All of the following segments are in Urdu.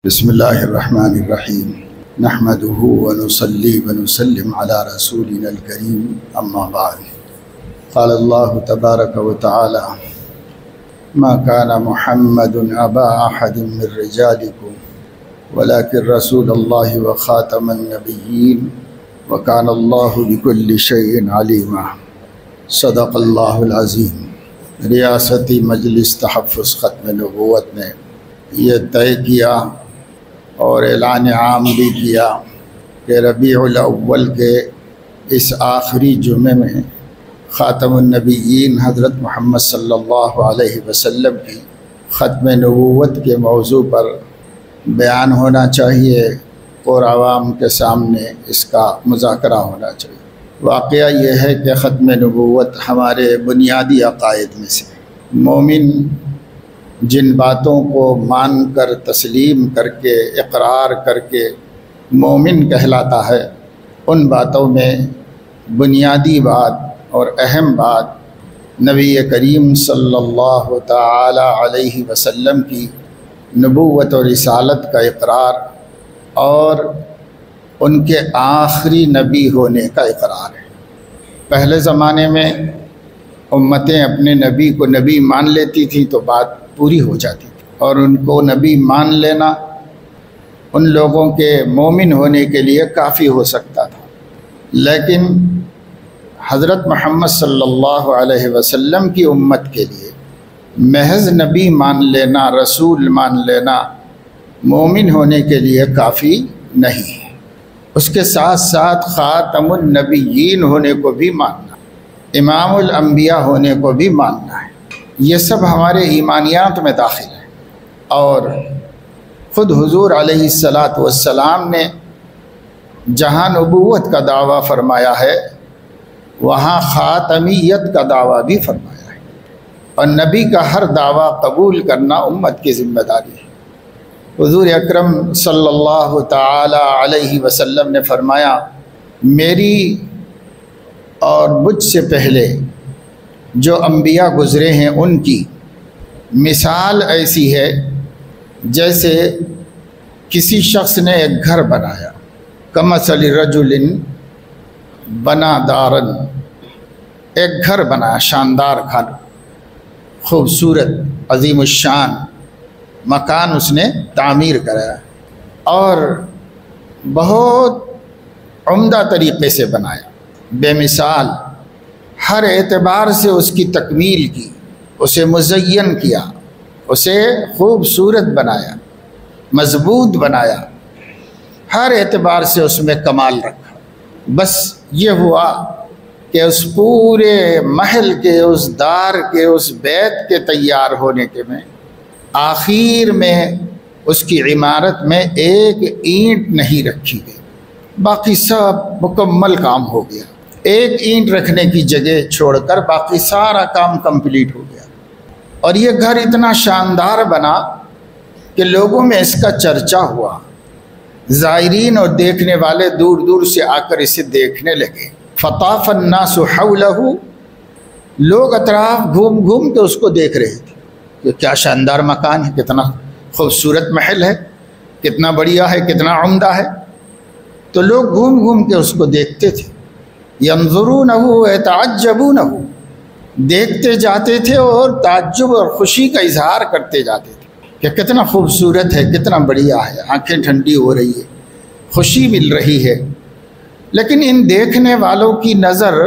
بسم اللہ الرحمن الرحیم نحمده ونصلي ونسلم على رسولنا الكريم اما بعد قال الله تبارك وتعالى ما كان محمد ابا احد من رجالكم ولكن رسول الله وخاتم النبيين وكان الله بكل شيء عليما صدق الله العظیم۔ ریاستی مجلس تحفظ ختم نبوت نے یہ طے کیا اور اعلان عام بھی کیا کہ ربیع الاول کے اس آخری جمعے میں خاتم النبیین حضرت محمد صلی اللہ علیہ وسلم کی ختم نبوت کے موضوع پر بیان ہونا چاہیے اور عوام کے سامنے اس کا مذاکرہ ہونا چاہیے۔ واقعہ یہ ہے کہ ختم نبوت ہمارے بنیادی عقائد میں سے مومن جن باتوں کو مان کر تسلیم کر کے اقرار کر کے مومن کہلاتا ہے، ان باتوں میں بنیادی بات اور اہم بات نبی کریم صلی اللہ تعالی علیہ وسلم کی نبوت و رسالت کا اقرار اور ان کے آخری نبی ہونے کا اقرار ہے۔ پہلے زمانے میں امتیں اپنے نبی کو نبی مان لیتی تھیں تو بات پوری ہو جاتی تھی، اور ان کو نبی مان لینا ان لوگوں کے مومن ہونے کے لیے کافی ہو سکتا تھا۔ لیکن حضرت محمد صلی اللہ علیہ وسلم کی امت کے لیے محض نبی مان لینا، رسول مان لینا مومن ہونے کے لیے کافی نہیں ہے، اس کے ساتھ ساتھ خاتم النبیین ہونے کو بھی ماننا، امام الانبیاء ہونے کو بھی ماننا ہے۔ یہ سب ہمارے ایمانیات میں داخل ہے، اور خود حضور علیہ السلام نے جہاں نبوت کا دعویٰ فرمایا ہے وہاں خاتمیت کا دعویٰ بھی فرمایا ہے، اور نبی کا ہر دعویٰ قبول کرنا امت کی ذمہ داری ہے۔ حضور اکرم صلی اللہ تعالی علیہ وسلم نے فرمایا، میری اور مجھ سے پہلے جو انبیاء گزرے ہیں ان کی مثال ایسی ہے جیسے کسی شخص نے ایک گھر بنایا، کمثل رجل بنا دارن، ایک گھر بنایا، شاندار گھر، خوبصورت عظیم الشان مکان اس نے تعمیر کرایا اور بہت عمدہ طریقے سے بنایا، بے مثال، ہر اعتبار سے اس کی تکمیل کی، اسے مزین کیا، اسے خوبصورت بنایا، مضبوط بنایا، ہر اعتبار سے اس میں کمال رکھا۔ بس یہ ہوا کہ اس پورے محل کے، اس دار کے، اس بیت کے تیار ہونے کے میں آخر میں اس کی عمارت میں ایک اینٹ نہیں رکھی گئی، باقی سب مکمل کام ہو گیا۔ ایک اینٹ رکھنے کی جگہ چھوڑ کر باقی سارا کام کمپلیٹ ہو گیا، اور یہ گھر اتنا شاندار بنا کہ لوگوں میں اس کا چرچا ہوا، زائرین اور دیکھنے والے دور دور سے آ کر اسے دیکھنے لگے۔ فطاف الناس حولہ، لوگ اطراف گھوم گھوم کے اس کو دیکھ رہے تھے کہ کیا شاندار مکان ہے، کتنا خوبصورت محل ہے، کتنا بڑھیا ہے، کتنا عمدہ ہے۔ تو لوگ گھوم گھوم کے اس کو دیکھتے تھے، ینظرونہ یتعجبونہ، دیکھتے جاتے تھے اور تعجب اور خوشی کا اظہار کرتے جاتے تھے کہ کتنا خوبصورت ہے، کتنا بڑھیا ہے، آنکھیں ٹھنڈی ہو رہی ہے، خوشی مل رہی ہے۔ لیکن ان دیکھنے والوں کی نظر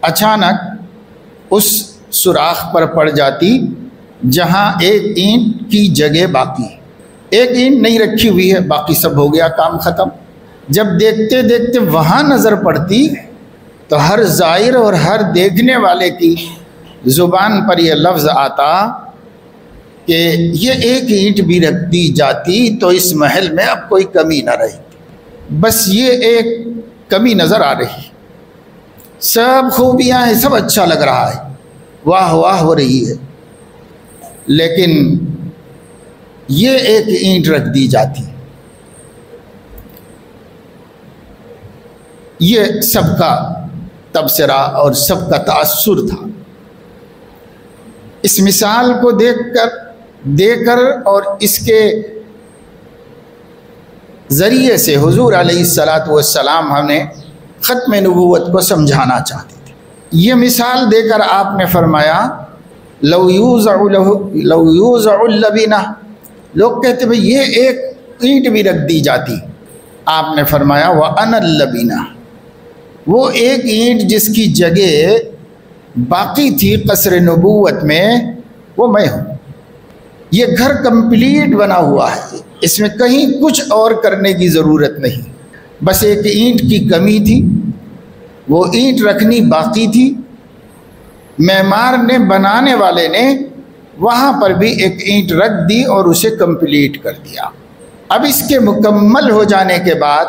اچانک اس سوراخ پر پڑ جاتی جہاں ایک اینٹ کی جگہ باقی ہے، ایک اینٹ نہیں رکھی ہوئی ہے، باقی سب ہو گیا، کام ختم۔ جب دیکھتے دیکھتے وہاں نظر پڑتی تو ہر زائر اور ہر دیکھنے والے کی زبان پر یہ لفظ آتا کہ یہ ایک اینٹ بھی رکھ دی جاتی تو اس محل میں اب کوئی کمی نہ رہی، بس یہ ایک کمی نظر آ رہی، سب خوبیاں ہیں، سب اچھا لگ رہا ہے، واہ واہ ہو رہی ہے، لیکن یہ ایک اینٹ رکھ دی جاتی۔ یہ سب کا تبصرہ اور سب کا تأثر تھا۔ اس مثال کو دیکھ کر اور اس کے ذریعے سے حضور علیہ الصلاۃ والسلام ہمیں ختم نبوت کو سمجھانا چاہتے تھے۔ یہ مثال دے کر آپ نے فرمایا لو یوزع اللبنہ، لوگ کہتے بھئی یہ ایک اینٹ بھی رکھ دی جاتی، آپ نے فرمایا وَأَنَا اللَّبِنَةُ، وہ ایک اینٹ جس کی جگہ باقی تھی قصر نبوت میں وہ میں ہوں۔ یہ گھر کمپلیٹ بنا ہوا ہے، اس میں کہیں کچھ اور کرنے کی ضرورت نہیں، بس ایک اینٹ کی کمی تھی، وہ اینٹ رکھنی باقی تھی، معمار نے بنانے والے نے وہاں پر بھی ایک اینٹ رکھ دی اور اسے کمپلیٹ کر دیا۔ اب اس کے مکمل ہو جانے کے بعد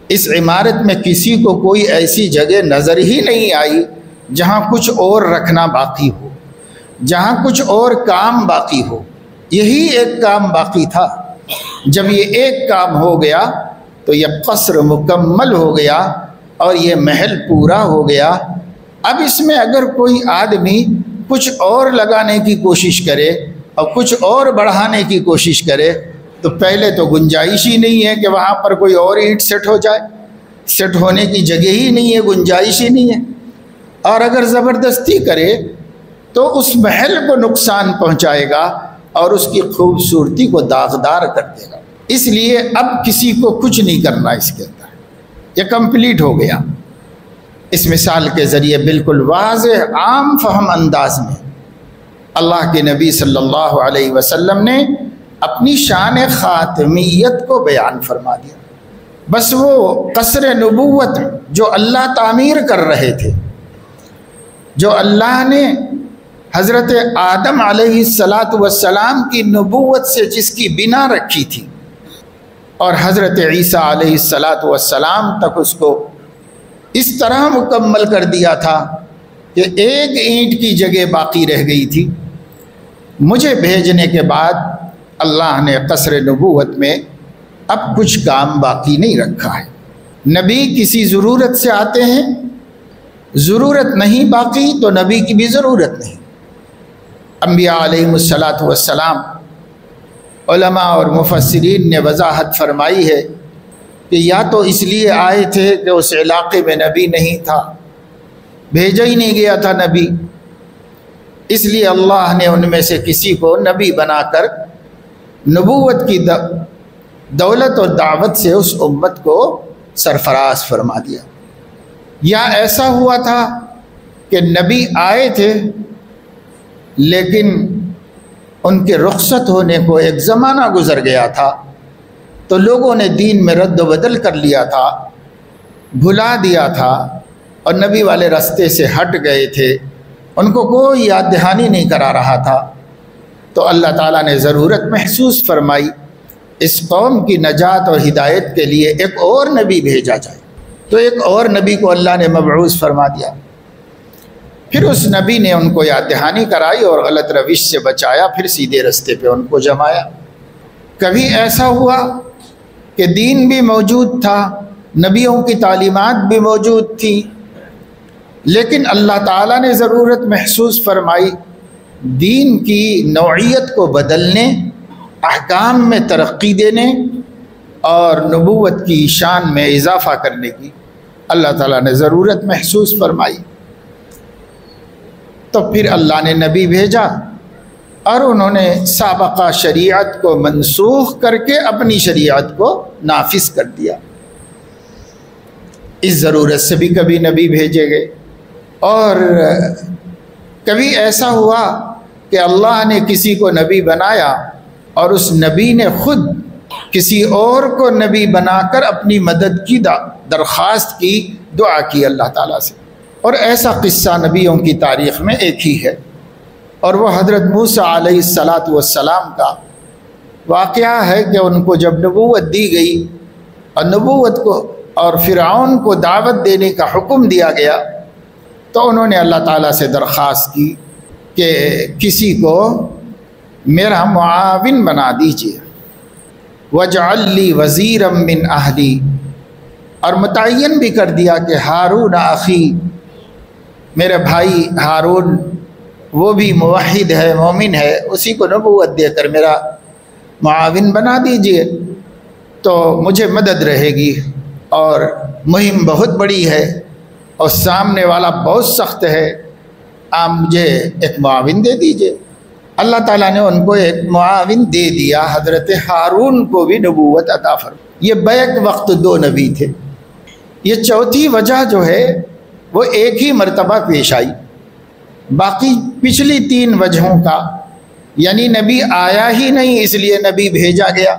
اس عمارت میں کسی کو کوئی ایسی جگہ نظر ہی نہیں آئی جہاں کچھ اور رکھنا باقی ہو، جہاں کچھ اور کام باقی ہو۔ یہی ایک کام باقی تھا۔ جب یہ ایک کام ہو گیا تو یہ قصر مکمل ہو گیا اور یہ محل پورا ہو گیا۔ اب اس میں اگر کوئی آدمی کچھ اور لگانے کی کوشش کرے اور کچھ اور بڑھانے کی کوشش کرے تو پہلے تو گنجائش ہی نہیں ہے کہ وہاں پر کوئی اور اینٹ سیٹ ہو جائے، سیٹ ہونے کی جگہ ہی نہیں ہے، گنجائش ہی نہیں ہے، اور اگر زبردستی کرے تو اس محل کو نقصان پہنچائے گا اور اس کی خوبصورتی کو داغدار کر دے گا۔ اس لیے اب کسی کو کچھ نہیں کرنا اس کے اندر، یہ کمپلیٹ ہو گیا۔ اس مثال کے ذریعے بالکل واضح عام فہم انداز میں اللہ کے نبی صلی اللہ علیہ وسلم نے اپنی شان خاتمیت کو بیان فرما دیا۔ بس وہ قصر نبوت جو اللہ تعمیر کر رہے تھے، جو اللہ نے حضرت آدم علیہ السلام کی نبوت سے جس کی بنا رکھی تھی اور حضرت عیسیٰ علیہ السلام تک اس کو اس طرح مکمل کر دیا تھا کہ ایک اینٹ کی جگہ باقی رہ گئی تھی، مجھے بھیجنے کے بعد اللہ نے قصر نبوت میں اب کچھ کام باقی نہیں رکھا ہے۔ نبی کسی ضرورت سے آتے ہیں، ضرورت نہیں باقی تو نبی کی بھی ضرورت نہیں۔ انبیاء علیہم السلام، علماء اور مفسرین نے وضاحت فرمائی ہے کہ یا تو اس لیے آئے تھے کہ اس علاقے میں نبی نہیں تھا، بھیجا ہی نہیں گیا تھا نبی، اس لیے اللہ نے ان میں سے کسی کو نبی بنا کر نبوت کی دولت اور دعوت سے اس امت کو سرفراز فرما دیا۔ یا ایسا ہوا تھا کہ نبی آئے تھے لیکن ان کے رخصت ہونے کو ایک زمانہ گزر گیا تھا تو لوگوں نے دین میں رد و بدل کر لیا تھا، بھلا دیا تھا اور نبی والے راستے سے ہٹ گئے تھے، ان کو کوئی یاد دہانی نہیں کرا رہا تھا، تو اللہ تعالیٰ نے ضرورت محسوس فرمائی اس قوم کی نجات اور ہدایت کے لیے ایک اور نبی بھیجا جائے، تو ایک اور نبی کو اللہ نے مبعوث فرما دیا۔ پھر اس نبی نے ان کو یاد دہانی کرائی اور غلط روش سے بچایا، پھر سیدھے راستے پہ ان کو جمایا۔ کبھی ایسا ہوا کہ دین بھی موجود تھا، نبیوں کی تعلیمات بھی موجود تھی، لیکن اللہ تعالیٰ نے ضرورت محسوس فرمائی دین کی نوعیت کو بدلنے، احکام میں ترقی دینے اور نبوت کی شان میں اضافہ کرنے کی اللہ تعالیٰ نے ضرورت محسوس فرمائی۔ تو پھر اللہ نے نبی بھیجا اور انہوں نے سابقہ شریعت کو منسوخ کر کے اپنی شریعت کو نافذ کر دیا۔ اس ضرورت سے بھی کبھی نبی بھیجے گئے، اور کبھی ایسا ہوا کہ اللہ نے کسی کو نبی بنایا اور اس نبی نے خود کسی اور کو نبی بنا کر اپنی مدد کی درخواست کی، دعا کی اللہ تعالیٰ سے۔ اور ایسا قصہ نبیوں کی تاریخ میں ایک ہی ہے، اور وہ حضرت موسیٰ علیہ السلام کا واقعہ ہے کہ ان کو جب نبوت دی گئی اور نبوت کو اور فرعون کو دعوت دینے کا حکم دیا گیا تو انہوں نے اللہ تعالیٰ سے درخواست کی کہ کسی کو میرا معاون بنا دیجیے، وَاجْعَلْ لِي وَزِيرًا مِّنْ أَهْلِي، اور متعین بھی کر دیا کہ ہارون اخی، میرے بھائی ہارون وہ بھی موحد ہے، مومن ہے، اسی کو نبوت دے کر میرا معاون بنا دیجئے۔ تو مجھے مدد رہے گی، اور مہم بہت بڑی ہے اور سامنے والا بہت سخت ہے، آپ مجھے ایک معاون دے دیجئے۔ اللہ تعالیٰ نے ان کو ایک معاون دے دیا، حضرت ہارون کو بھی نبوت عطا فرمائی۔ یہ بیک وقت 2 نبی تھے۔ یہ چوتھی وجہ جو ہے وہ ایک ہی مرتبہ پیش آئی، باقی پچھلی 3 وجہوں کا یعنی نبی آیا ہی نہیں اس لیے نبی بھیجا گیا،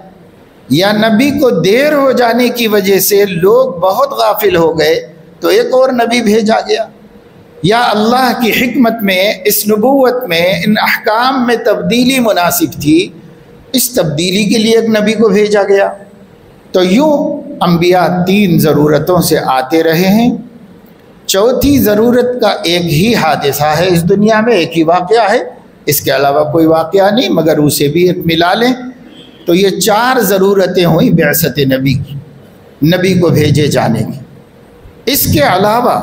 یا نبی کو دیر ہو جانے کی وجہ سے لوگ بہت غافل ہو گئے تو ایک اور نبی بھیجا گیا، یا اللہ کی حکمت میں اس نبوت میں ان احکام میں تبدیلی مناسب تھی، اس تبدیلی کے لیے ایک نبی کو بھیجا گیا۔ تو یوں انبیاء 3 ضرورتوں سے آتے رہے ہیں۔ چوتھی ضرورت کا ایک ہی حادثہ ہے اس دنیا میں، ایک ہی واقعہ ہے، اس کے علاوہ کوئی واقعہ نہیں، مگر اسے بھی ایک ملا لیں تو یہ 4 ضرورتیں ہوئیں بعثت نبی کی، نبی کو بھیجے جانے کی۔ اس کے علاوہ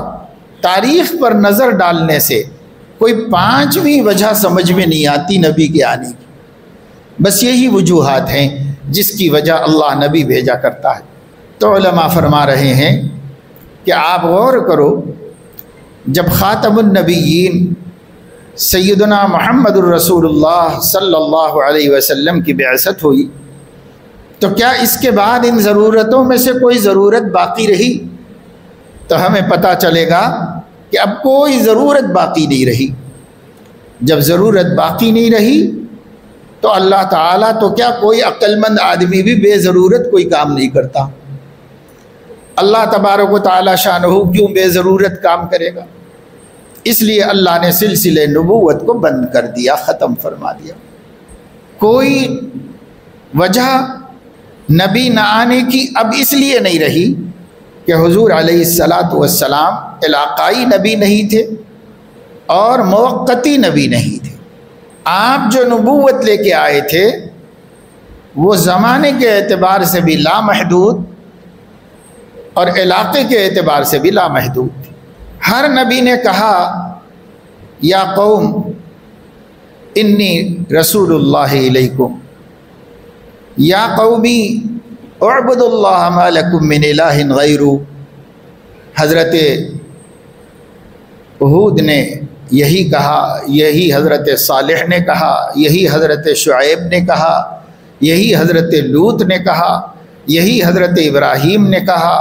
تاریخ پر نظر ڈالنے سے کوئی 5ویں وجہ سمجھ میں نہیں آتی نبی کے آنے کی، بس یہی وجوہات ہیں جس کی وجہ اللہ نبی بھیجا کرتا ہے۔ تو علماء فرما رہے ہیں کہ آپ غور کرو، جب خاتم النبیین سیدنا محمد الرسول اللہ صلی اللہ علیہ وسلم کی بعثت ہوئی تو کیا اس کے بعد ان ضرورتوں میں سے کوئی ضرورت باقی رہی؟ تو ہمیں پتہ چلے گا کہ اب کوئی ضرورت باقی نہیں رہی۔ جب ضرورت باقی نہیں رہی تو اللہ تعالیٰ تو کیا کوئی عقل مند آدمی بھی بے ضرورت کوئی کام نہیں کرتا۔ اللہ تبارک و تعالیٰ شانہ کیوں بے ضرورت کام کرے گا؟ اس لیے اللہ نے سلسلے نبوت کو بند کر دیا، ختم فرما دیا۔ کوئی وجہ نبی نہ آنے کی اب اس لیے نہیں رہی کہ حضور علیہ السلام علاقائی نبی نہیں تھے اور موقتی نبی نہیں تھے۔ آپ جو نبوت لے کے آئے تھے وہ زمانے کے اعتبار سے بھی لامحدود اور علاقے کے اعتبار سے بھی لامحدود تھی۔ ہر نبی نے کہا یا قوم انی رسول اللہ علیکم، یا قومی اعبدوا اللہ ما لکم من الہ غیرہ۔ حضرت ہود نے یہی کہا، یہی حضرت صالح نے کہا، یہی حضرت شعیب نے کہا، یہی حضرت لوط نے کہا، یہی حضرت ابراہیم نے کہا،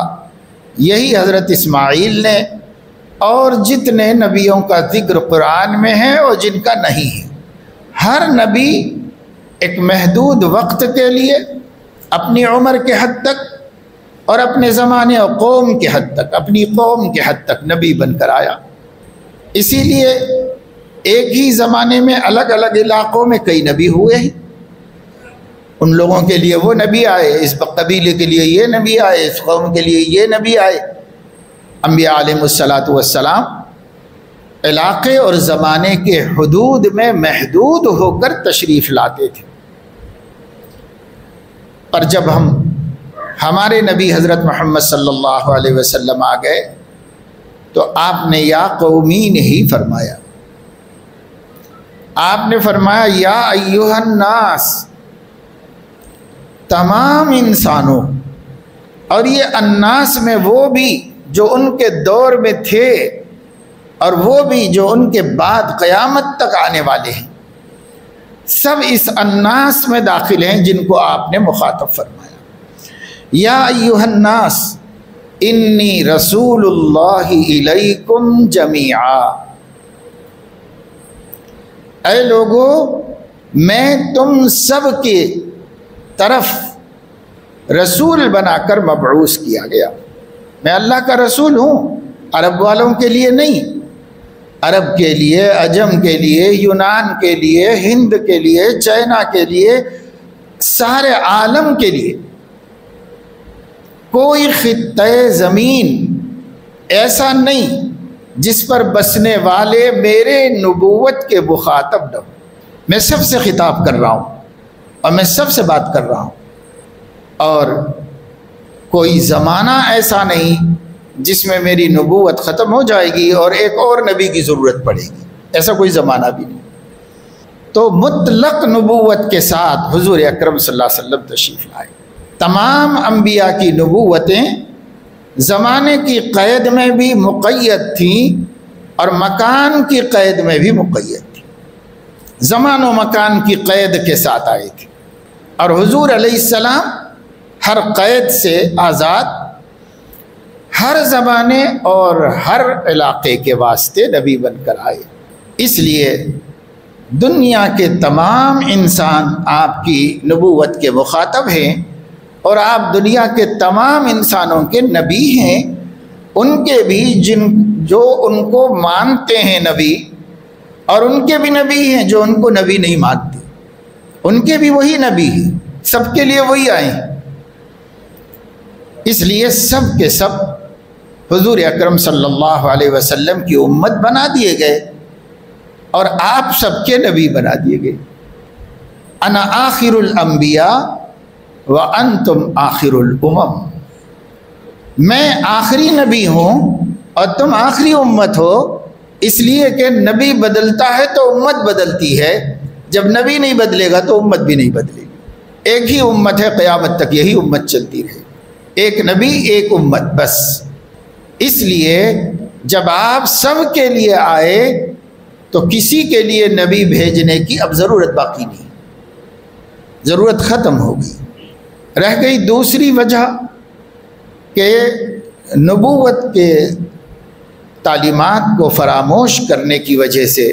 یہی حضرت اسماعیل نے، اور جتنے نبیوں کا ذکر قرآن میں ہے اور جن کا نہیں ہے۔ ہر نبی ایک محدود وقت کے لیے اپنی عمر کے حد تک اور اپنے زمانے اور قوم کے حد تک، اپنی قوم کے حد تک نبی بن کر آیا۔ اسی لیے ایک ہی زمانے میں الگ الگ علاقوں میں کئی نبی ہوئے ہیں۔ ان لوگوں کے لیے وہ نبی آئے، اس قبیلے کے لیے یہ نبی آئے، اس قوم کے لیے یہ نبی آئے۔ انبیاء علیہ السلام علاقے اور زمانے کے حدود میں محدود ہو کر تشریف لاتے تھے، اور جب ہمارے نبی حضرت محمد صلی اللہ علیہ وسلم آ گئے تو آپ نے یا قومین ہی فرمایا۔ آپ نے فرمایا یا ایھا الناس، تمام انسانوں، اور یہ الناس میں وہ بھی جو ان کے دور میں تھے اور وہ بھی جو ان کے بعد قیامت تک آنے والے ہیں، سب اس الناس میں داخل ہیں جن کو آپ نے مخاطب فرمایا۔ یا ایھا الناس انی رسول اللہ الیکم جمیعا، اے لوگو میں تم سب کی طرف رسول بنا کر مبعوث کیا گیا۔ میں اللہ کا رسول ہوں، عرب والوں کے لیے نہیں، عرب کے لیے، عجم کے لیے، یونان کے لیے، ہند کے لیے، چائنا کے لیے، سارے عالم کے لیے۔ کوئی خطہ زمین ایسا نہیں جس پر بسنے والے میرے نبوت کے مخاطب نہ ہوں۔ میں سب سے خطاب کر رہا ہوں اور میں سب سے بات کر رہا ہوں، اور کوئی زمانہ ایسا نہیں جس میں میری نبوت ختم ہو جائے گی اور ایک اور نبی کی ضرورت پڑے گی، ایسا کوئی زمانہ بھی نہیں۔ تو مطلق نبوت کے ساتھ حضور اکرم صلی اللہ علیہ وسلم تشریف لائے۔ تمام انبیاء کی نبوتیں زمانے کی قید میں بھی مقید تھیں اور مکان کی قید میں بھی مقید تھیں، زمان و مکان کی قید کے ساتھ آئے تھے، اور حضور علیہ السلام ہر قید سے آزاد، ہر زمانے اور ہر علاقے کے واسطے نبی بن کر آئے۔ اس لیے دنیا کے تمام انسان آپ کی نبوت کے مخاطب ہیں، اور آپ دنیا کے تمام انسانوں کے نبی ہیں، ان کے بھی جو ان کو مانتے ہیں نبی، اور ان کے بھی نبی ہیں جو ان کو نبی نہیں مانتے، ان کے بھی وہی نبی ہیں، سب کے لیے وہی آئے ہیں۔ اس لیے سب کے سب حضور اکرم صلی اللہ علیہ وسلم کی امت بنا دیے گئے، اور آپ سب کے نبی بنا دیے گئے۔ انا آخر الانبیاء وانتم آخر الامم، میں آخری نبی ہوں اور تم آخری امت ہو، اس لیے کہ نبی بدلتا ہے تو امت بدلتی ہے، جب نبی نہیں بدلے گا تو امت بھی نہیں بدلے گی۔ ایک ہی امت ہے، قیامت تک یہی امت چلتی رہے، ایک نبی ایک امت بس۔ اس لیے جب آپ سب کے لیے آئے تو کسی کے لیے نبی بھیجنے کی اب ضرورت باقی نہیں، ضرورت ختم ہو گئی۔ رہ گئی دوسری وجہ کہ نبوت کے تعلیمات کو فراموش کرنے کی وجہ سے،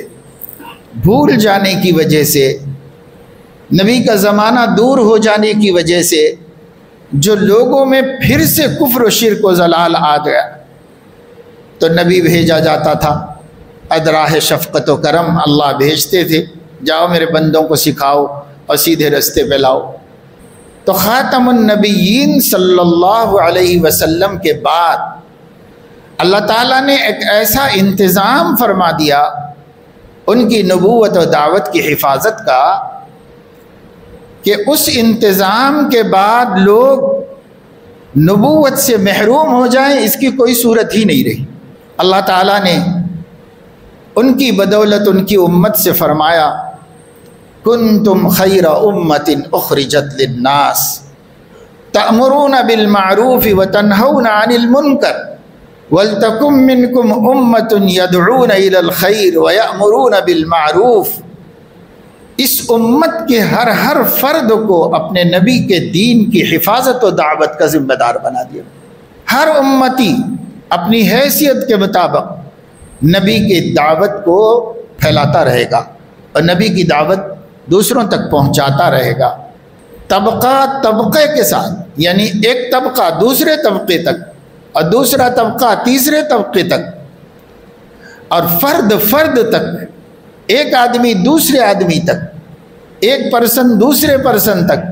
بھول جانے کی وجہ سے، نبی کا زمانہ دور ہو جانے کی وجہ سے جو لوگوں میں پھر سے کفر و شرک و ضلال آ گیا، تو نبی بھیجا جاتا تھا، ادراہ شفقت و کرم اللہ بھیجتے تھے، جاؤ میرے بندوں کو سکھاؤ اور سیدھے رستے پہ لاؤ۔ تو خاتم النبیین صلی اللہ علیہ وسلم کے بعد اللہ تعالیٰ نے ایک ایسا انتظام فرما دیا ان کی نبوت و دعوت کی حفاظت کا کہ اس انتظام کے بعد لوگ نبوت سے محروم ہو جائیں اس کی کوئی صورت ہی نہیں رہی۔ اللہ تعالیٰ نے ان کی بدولت ان کی امت سے فرمایا کنتم خیر امت اخرجت للناس تأمرون بالمعروف وتنہون عن المنکر ولتکن منکم امت یدعون الی الخیر ویأمرون بالمعروف۔ اس امت کے ہر فرد کو اپنے نبی کے دین کی حفاظت و دعوت کا ذمہ دار بنا دیا۔ ہر امتی اپنی حیثیت کے مطابق نبی کی دعوت کو پھیلاتا رہے گا اور نبی کی دعوت دوسروں تک پہنچاتا رہے گا، طبقہ طبقے کے ساتھ، یعنی ایک طبقہ دوسرے طبقے تک اور دوسرا طبقہ تیسرے طبقے تک اور فرد تک، ایک آدمی دوسرے آدمی تک، ایک پرسن دوسرے پرسن تک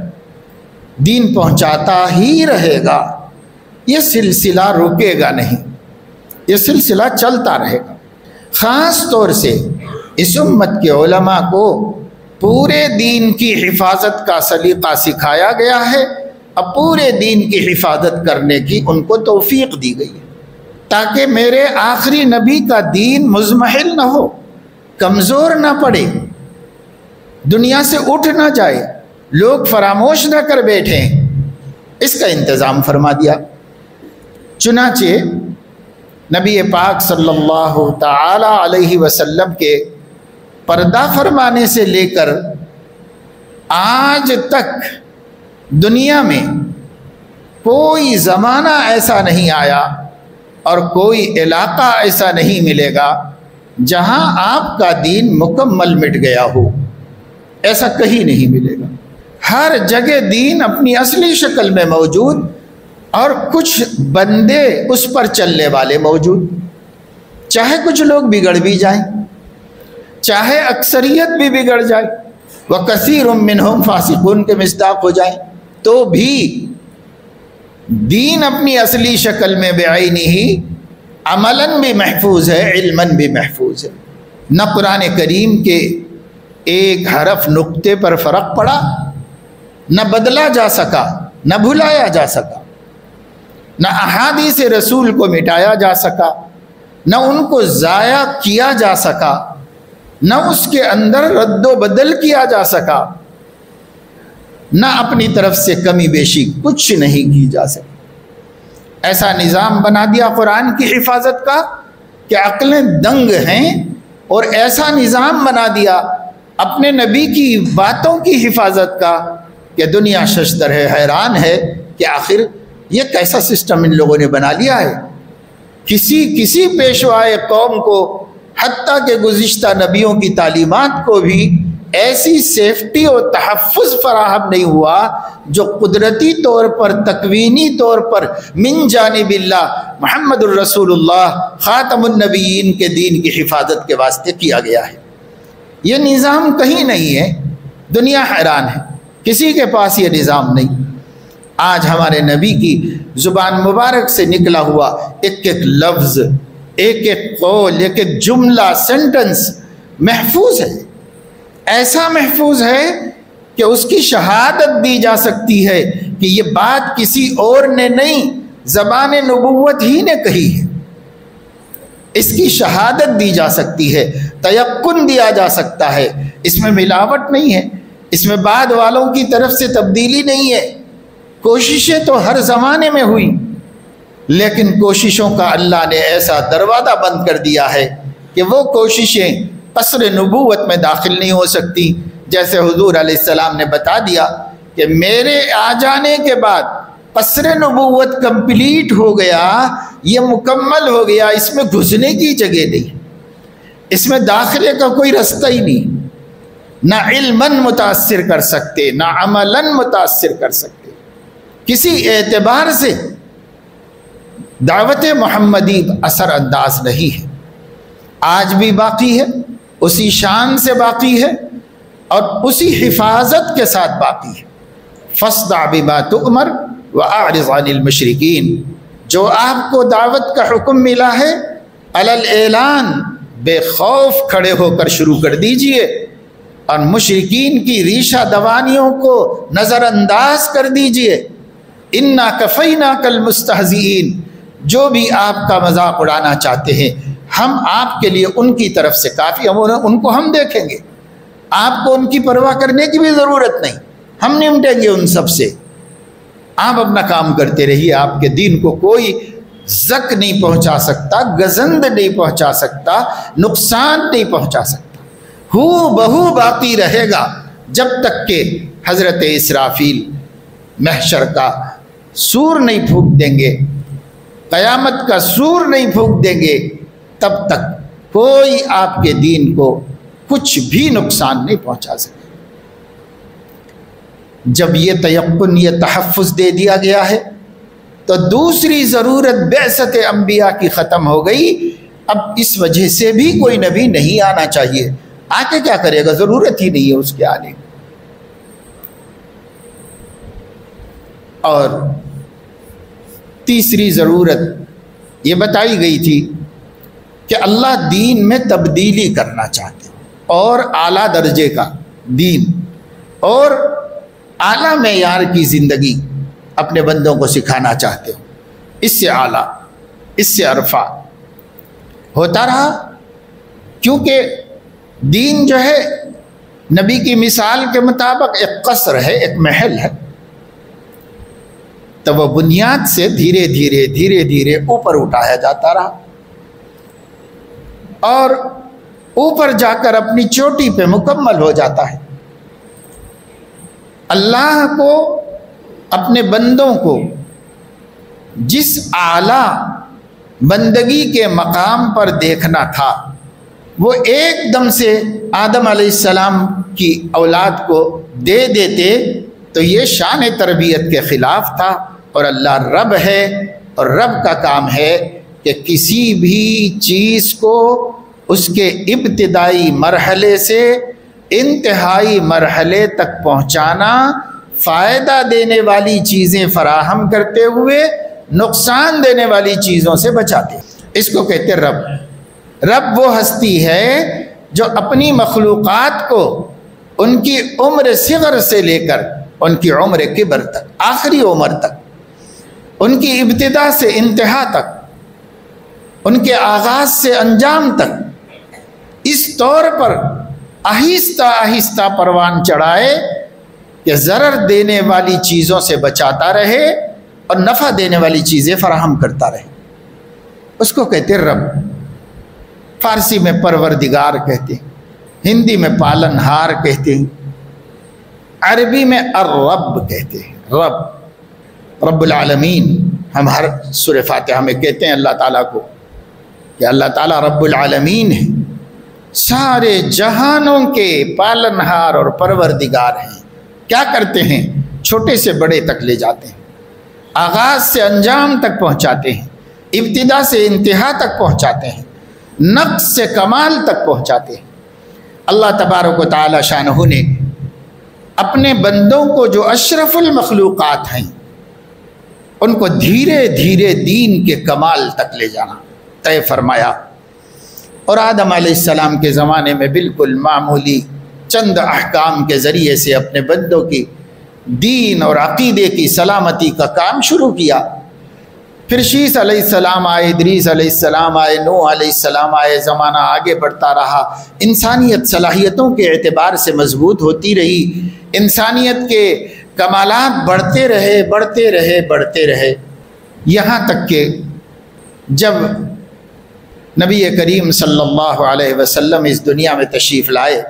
دین پہنچاتا ہی رہے گا۔ یہ سلسلہ رکے گا نہیں، یہ سلسلہ چلتا رہے گا۔ خاص طور سے اس امت کے علماء کو پورے دین کی حفاظت کا سلیقہ سکھایا گیا ہے، اب پورے دین کی حفاظت کرنے کی ان کو توفیق دی گئی ہے، تاکہ میرے آخری نبی کا دین مزمحل نہ ہو، کمزور نہ پڑے، دنیا سے اٹھ نہ جائے، لوگ فراموش نہ کر بیٹھیں، اس کا انتظام فرما دیا۔ چنانچہ نبی پاک صلی اللہ تعالی علیہ وسلم کے پردہ فرمانے سے لے کر آج تک دنیا میں کوئی زمانہ ایسا نہیں آیا اور کوئی علاقہ ایسا نہیں ملے گا جہاں آپ کا دین مکمل مٹ گیا ہو، ایسا کہیں نہیں ملے گا۔ ہر جگہ دین اپنی اصلی شکل میں موجود اور کچھ بندے اس پر چلنے والے موجود، چاہے کچھ لوگ بگڑ بھی جائیں، چاہے اکثریت بھی بگڑ جائے، وَكَثِيرٌ مِّنْهُمْ فَاسِقُونَ کے مصداق ہو جائیں، تو بھی دین اپنی اصلی شکل میں بعینہ عملاً بھی محفوظ ہے، علماً بھی محفوظ ہے۔ نہ قرآن کریم کے ایک حرف نقطے پر فرق پڑا، نہ بدلا جا سکا، نہ بھلایا جا سکا، نہ احادیث رسول کو مٹایا جا سکا، نہ ان کو ضائع کیا جا سکا، نہ اس کے اندر رد و بدل کیا جا سکا۔ نہ اپنی طرف سے کمی بیشی کچھ نہیں کی جا سکتی۔ ایسا نظام بنا دیا قرآن کی حفاظت کا کہ عقلیں دنگ ہیں، اور ایسا نظام بنا دیا اپنے نبی کی باتوں کی حفاظت کا کہ دنیا ششدر ہے، حیران ہے کہ آخر یہ کیسا سسٹم ان لوگوں نے بنا لیا ہے۔ کسی پیشوائے قوم کو، حتیٰ کہ گزشتہ نبیوں کی تعلیمات کو بھی ایسی سیفٹی اور تحفظ فراہم نہیں ہوا جو قدرتی طور پر، تکوینی طور پر من جانب اللہ محمد الرسول اللہ خاتم النبیین کے دین کی حفاظت کے واسطے کیا گیا ہے۔ یہ نظام کہیں نہیں ہے، دنیا حیران ہے، کسی کے پاس یہ نظام نہیں۔ آج ہمارے نبی کی زبان مبارک سے نکلا ہوا ایک ایک لفظ، ایک ایک قول، ایک ایک جملہ، سینٹنس محفوظ ہے، ایسا محفوظ ہے کہ اس کی شہادت دی جا سکتی ہے کہ یہ بات کسی اور نے نہیں، زبان نبوت ہی نے کہی ہے۔ اس کی شہادت دی جا سکتی ہے، تیقن دیا جا سکتا ہے، اس میں ملاوٹ نہیں ہے، اس میں بعد والوں کی طرف سے تبدیلی نہیں ہے۔ کوششیں تو ہر زمانے میں ہوئی، لیکن کوششوں کا اللہ نے ایسا دروازہ بند کر دیا ہے کہ وہ کوششیں قصر نبوت میں داخل نہیں ہو سکتی۔ جیسے حضور علیہ السلام نے بتا دیا کہ میرے آ جانے کے بعد قصر نبوت کمپلیٹ ہو گیا، یہ مکمل ہو گیا، اس میں گھسنے کی جگہ نہیں، اس میں داخلے کا کوئی رستہ ہی نہیں، نہ علماً متاثر کر سکتے، نہ عملاً متاثر کر سکتے۔ کسی اعتبار سے دعوت محمدی اثر انداز نہیں ہے، آج بھی باقی ہے، اسی شان سے باقی ہے اور اسی حفاظت کے ساتھ باقی ہے۔ فاصدع بما تؤمر واعرض عن المشرکین، جو آپ کو دعوت کا حکم ملا ہے علی الاعلان، بے خوف کھڑے ہو کر شروع کر دیجئے، اور مشرکین کی ریشہ دوانیوں کو نظر انداز کر دیجئے۔ انا کفیناک المستہزئین، جو بھی آپ کا مذاق اڑانا چاہتے ہیں ہم آپ کے لیے ان کی طرف سے کافی، ان کو ہم دیکھیں گے، آپ کو ان کی پرواہ کرنے کی بھی ضرورت نہیں، ہم نمٹیں گے ان سب سے، آپ اپنا کام کرتے رہیے، آپ کے دین کو کوئی زک نہیں پہنچا سکتا، گزند نہیں پہنچا سکتا، نقصان نہیں پہنچا سکتا، ہو بہو باقی رہے گا جب تک کہ حضرت اسرافیل محشر کا سور نہیں پھونک دیں گے، قیامت کا سور نہیں پھونک دیں گے، تب تک کوئی آپ کے دین کو کچھ بھی نقصان نہیں پہنچا سکے۔ جب یہ تیقن، یہ تحفظ دے دیا گیا ہے تو دوسری ضرورت بعثت انبیاء کی ختم ہو گئی۔ اب اس وجہ سے بھی کوئی نبی نہیں آنا چاہیے، آ کے کیا کرے گا، ضرورت ہی نہیں ہے اس کے آنے کی۔ اور تیسری ضرورت یہ بتائی گئی تھی کہ اللہ دین میں تبدیلی کرنا چاہتے ہیں، اور اعلیٰ درجے کا دین اور اعلیٰ معیار کی زندگی اپنے بندوں کو سکھانا چاہتے ہو، اس سے اعلیٰ، اس سے عرفہ ہوتا رہا۔ کیونکہ دین جو ہے نبی کی مثال کے مطابق ایک قصر ہے، ایک محل ہے، تو وہ بنیاد سے دھیرے دھیرے اوپر اٹھایا جاتا رہا، اور اوپر جا کر اپنی چوٹی پہ مکمل ہو جاتا ہے۔ اللہ کو اپنے بندوں کو جس اعلیٰ بندگی کے مقام پر دیکھنا تھا وہ ایک دم سے آدم علیہ السلام کی اولاد کو دے دیتے تو یہ شان تربیت کے خلاف تھا، اور اللہ رب ہے، اور رب کا کام ہے کہ کسی بھی چیز کو اس کے ابتدائی مرحلے سے انتہائی مرحلے تک پہنچانا، فائدہ دینے والی چیزیں فراہم کرتے ہوئے نقصان دینے والی چیزوں سے بچاتے۔ اس کو کہتے رب۔ رب وہ ہستی ہے جو اپنی مخلوقات کو ان کی عمر صغر سے لے کر ان کی عمر کبر تک، آخری عمر تک، ان کی ابتدا سے انتہا تک، ان کے آغاز سے انجام تک اس طور پر آہستہ آہستہ پروان چڑھائے کہ ضرر دینے والی چیزوں سے بچاتا رہے اور نفع دینے والی چیزیں فراہم کرتا رہے، اس کو کہتے رب۔ فارسی میں پروردگار کہتے ہیں، ہندی میں پالن ہار کہتے ہیں، عربی میں الرب کہتے ہیں، رب، رب العالمین۔ ہم ہر سورہ فاتحہ میں کہتے ہیں اللہ تعالیٰ کو کہ اللہ تعالیٰ رب العالمین ہے، سارے جہانوں کے پالن ہار اور پروردگار ہیں۔ کیا کرتے ہیں؟ چھوٹے سے بڑے تک لے جاتے ہیں، آغاز سے انجام تک پہنچاتے ہیں، ابتدا سے انتہا تک پہنچاتے ہیں، نقص سے کمال تک پہنچاتے ہیں۔ اللہ تبارک و تعالی شانہ نے اپنے بندوں کو جو اشرف المخلوقات ہیں ان کو دھیرے دھیرے دین کے کمال تک لے جانا طے فرمایا، اور آدم علیہ السلام کے زمانے میں بالکل معمولی چند احکام کے ذریعے سے اپنے بندوں کی دین اور عقیدے کی سلامتی کا کام شروع کیا۔ پھر شیس علیہ السلام آئے، ادریس علیہ السلام آئے، نوح علیہ السلام آئے، زمانہ آگے بڑھتا رہا، انسانیت صلاحیتوں کے اعتبار سے مضبوط ہوتی رہی، انسانیت کے کمالات بڑھتے رہے بڑھتے رہے بڑھتے رہے، یہاں تک کہ جب نبی کریم صلی اللہ علیہ وسلم اس دنیا میں تشریف لائے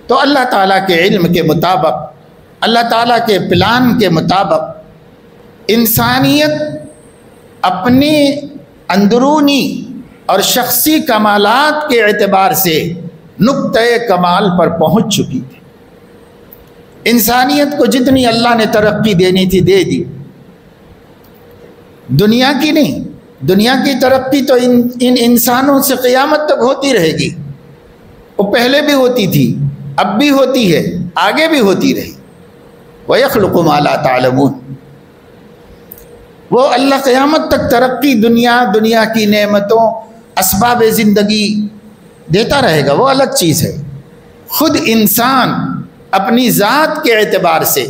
تو اللہ تعالیٰ کے علم کے مطابق، اللہ تعالیٰ کے پلان کے مطابق انسانیت اپنے اندرونی اور شخصی کمالات کے اعتبار سے نقطۂ کمال پر پہنچ چکی تھی۔ انسانیت کو جتنی اللہ نے ترقی دینی تھی دے دی، دنیا کی نہیں، دنیا کی ترقی تو ان انسانوں سے قیامت تک ہوتی رہے گی، وہ پہلے بھی ہوتی تھی، اب بھی ہوتی ہے، آگے بھی ہوتی رہی۔ وَيَخْلُقُ مَا لَا تَعْلَمُونَ، وہ اللہ قیامت تک ترقی دنیا کی نعمتوں، اسباب زندگی دیتا رہے گا، وہ الگ چیز ہے۔ خود انسان اپنی ذات کے اعتبار سے،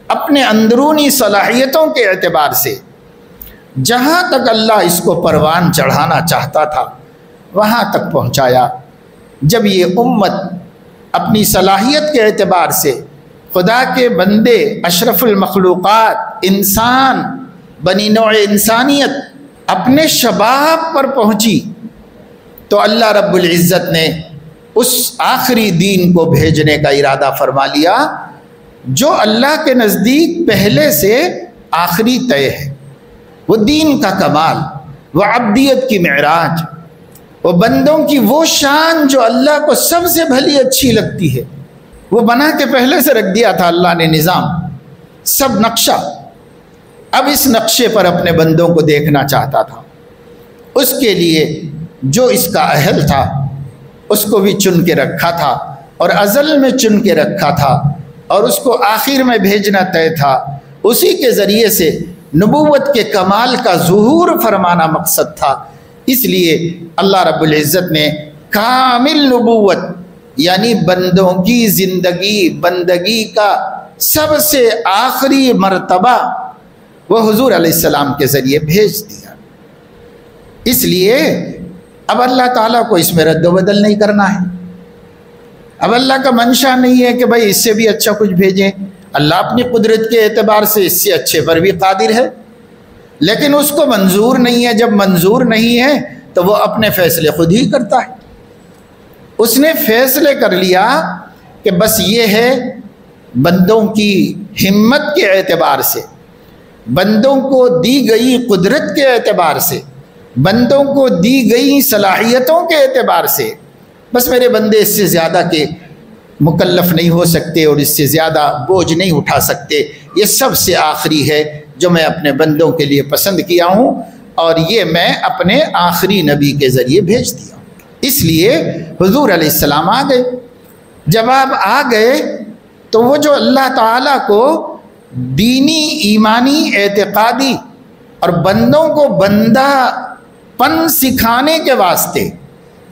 اپنے اندرونی صلاحیتوں کے اعتبار سے جہاں تک اللہ اس کو پروان چڑھانا چاہتا تھا وہاں تک پہنچایا۔ جب یہ امت اپنی صلاحیت کے اعتبار سے خدا کے بندے، اشرف المخلوقات، انسان، بنی نوع انسانیت اپنے شباب پر پہنچی تو اللہ رب العزت نے اس آخری دین کو بھیجنے کا ارادہ فرما لیا جو اللہ کے نزدیک پہلے سے آخری طے ہے۔ وہ دین کا کمال، وہ عبدیت کی معراج، وہ بندوں کی وہ شان جو اللہ کو سب سے بھلی اچھی لگتی ہے، وہ بنا کے پہلے سے رکھ دیا تھا اللہ نے نظام، سب نقشہ۔ اب اس نقشے پر اپنے بندوں کو دیکھنا چاہتا تھا، اس کے لیے جو اس کا اہل تھا اس کو بھی چن کے رکھا تھا، اور ازل میں چن کے رکھا تھا، اور اس کو آخر میں بھیجنا طے تھا۔ اسی کے ذریعے سے نبوت کے کمال کا ظہور فرمانا مقصد تھا۔ اس لیے اللہ رب العزت نے کامل نبوت یعنی بندوں کی زندگی بندگی کا سب سے آخری مرتبہ وہ حضور علیہ السلام کے ذریعے بھیج دیا۔ اس لیے اب اللہ تعالیٰ کو اس میں رد و بدل نہیں کرنا ہے۔ اب اللہ کا منشا نہیں ہے کہ بھائی اس سے بھی اچھا کچھ بھیجیں، اللہ اپنی قدرت کے اعتبار سے اس سے اچھے پر بھی قادر ہے، لیکن اس کو منظور نہیں ہے۔ جب منظور نہیں ہے تو وہ اپنے فیصلے خود ہی کرتا ہے۔ اس نے فیصلے کر لیا کہ بس یہ ہے بندوں کی ہمت کے اعتبار سے، بندوں کو دی گئی قدرت کے اعتبار سے، بندوں کو دی گئی صلاحیتوں کے اعتبار سے، بس میرے بندے اس سے زیادہ کے مکلف نہیں ہو سکتے اور اس سے زیادہ بوجھ نہیں اٹھا سکتے۔ یہ سب سے آخری ہے جو میں اپنے بندوں کے لیے پسند کیا ہوں، اور یہ میں اپنے آخری نبی کے ذریعے بھیج دیا ہوں۔ اس لیے حضور علیہ السلام آ گئے۔ جب آپ آ گئے تو وہ جو اللہ تعالیٰ کو دینی، ایمانی، اعتقادی اور بندوں کو بندہ پن سکھانے کے واسطے،